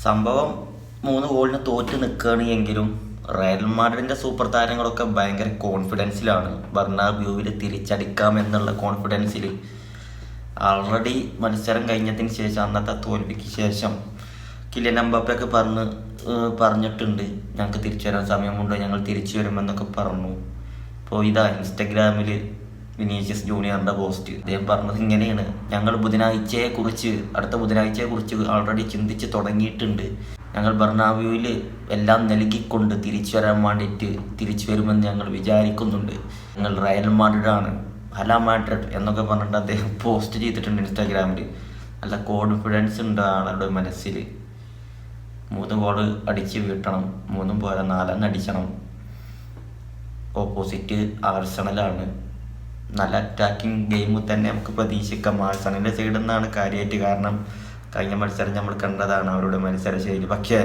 സംഭവം 3 ഗോളിന് തോറ്റ് നിൽക്കുകയാണ് എങ്കിലും റയൽ മാഡ്രിഡിൻ്റെ സൂപ്പർ താരങ്ങളൊക്കെ ഭയങ്കര കോൺഫിഡൻസിലാണ്. ബെർണാബ്യൂവിൽ തിരിച്ചടിക്കാം എന്നുള്ള കോൺഫിഡൻസിൽ ആൾറെഡി മത്സരം കഴിഞ്ഞതിന് ശേഷം, അന്നത്തെ തോൽവിക്ക് ശേഷം കിലിയൻ എംബാപ്പയൊക്കെ പറഞ്ഞിട്ടുണ്ട്, ഞങ്ങൾക്ക് തിരിച്ചു വരാൻ സമയമുണ്ട്, ഞങ്ങൾ തിരിച്ചു വരുമെന്നൊക്കെ പറഞ്ഞു. ഇപ്പോൾ ഇതാ ഇൻസ്റ്റഗ്രാമിൽ വിനീഷ്യസ് ജൂനിയറിൻ്റെ പോസ്റ്റ്. അദ്ദേഹം പറഞ്ഞത് ഇങ്ങനെയാണ്: ഞങ്ങൾ അടുത്ത ബുധനാഴ്ചയെക്കുറിച്ച് ആൾറെഡി ചിന്തിച്ച് തുടങ്ങിയിട്ടുണ്ട്. ഞങ്ങൾ ബെർണാബ്യൂവിൽ എല്ലാം നൽകിക്കൊണ്ട് തിരിച്ചു വരാൻ വേണ്ടിയിട്ട് തിരിച്ചു വരുമെന്ന് ഞങ്ങൾ വിചാരിക്കുന്നുണ്ട്. ഞങ്ങൾ റയൽ മാഡ്രിഡാണ്, ഹല മാഡ്രിഡ് എന്നൊക്കെ പറഞ്ഞിട്ട് അദ്ദേഹം പോസ്റ്റ് ചെയ്തിട്ടുണ്ട് ഇൻസ്റ്റാഗ്രാമിൽ. നല്ല കോൺഫിഡൻസ് ഉണ്ട് ആളുടെ മനസ്സിൽ. 3 ഗോൾ അടിച്ച് വീട്ടണം, 3 പോരാ 4 അടിക്കണം. ഓപ്പോസിറ്റ് ആർസണലാണ്. നല്ല അറ്റാക്കിംഗ് ഗെയിം തന്നെ നമുക്ക് പ്രതീക്ഷിക്കാം ആർസണലിൻ്റെ സൈഡിൽ നിന്നാണ് കാര്യമായിട്ട്. കാരണം കഴിഞ്ഞ മത്സരം നമ്മൾ കണ്ടതാണ് അവരുടെ മത്സര ശൈലി. പക്ഷേ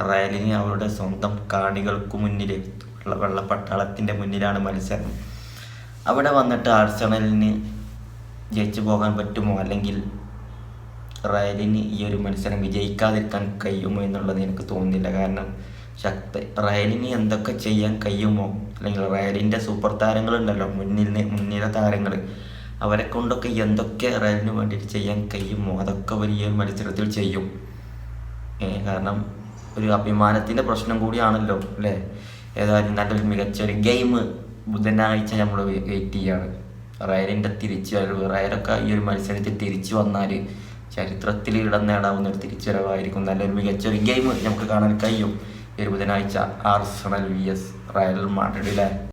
റയലിന് അവരുടെ സ്വന്തം കാണികൾക്ക് മുന്നിൽ, വെള്ളപ്പട്ടാളത്തിൻ്റെ മുന്നിലാണ് മത്സരം. അവിടെ വന്നിട്ട് ആർസണലിന് ജയിച്ചു പോകാൻ പറ്റുമോ, അല്ലെങ്കിൽ റയലിന് ഈ ഒരു മത്സരം വിജയിക്കാതിരിക്കാൻ കഴിയുമോ എന്നുള്ളത് എനിക്ക് തോന്നുന്നില്ല. കാരണം റയലിന് എന്തൊക്കെ ചെയ്യാൻ കഴിയുമോ, അല്ലെങ്കിൽ റയലിൻ്റെ സൂപ്പർ താരങ്ങളുണ്ടല്ലോ, മുൻനിര താരങ്ങൾ, അവരെ കൊണ്ടൊക്കെ എന്തൊക്കെ റയലിന് വേണ്ടിയിട്ട് ചെയ്യാൻ കഴിയുമോ അതൊക്കെ വലിയ മത്സരത്തിൽ ചെയ്യും. കാരണം ഒരു അഭിമാനത്തിൻ്റെ പ്രശ്നം കൂടിയാണല്ലോ അല്ലേ. ഏതായാലും നല്ലൊരു മികച്ചൊരു ഗെയിം ബുധനാഴ്ച നമ്മൾ വെയിറ്റ് ചെയ്യാണ്. റയലിൻ്റെ തിരിച്ചുവരവ്, റയലൊക്കെ ഈ ഒരു മത്സരത്തിൽ തിരിച്ചു വന്നാൽ ചരിത്രത്തിൽ ഇടം നേടാവുന്ന ഒരു തിരിച്ചുവരവായിരിക്കും. നല്ലൊരു മികച്ചൊരു ഗെയിം നമുക്ക് കാണാൻ കഴിയും ഈ ഒരു ബുധനാഴ്ച. Arsenal vs Real Madrid.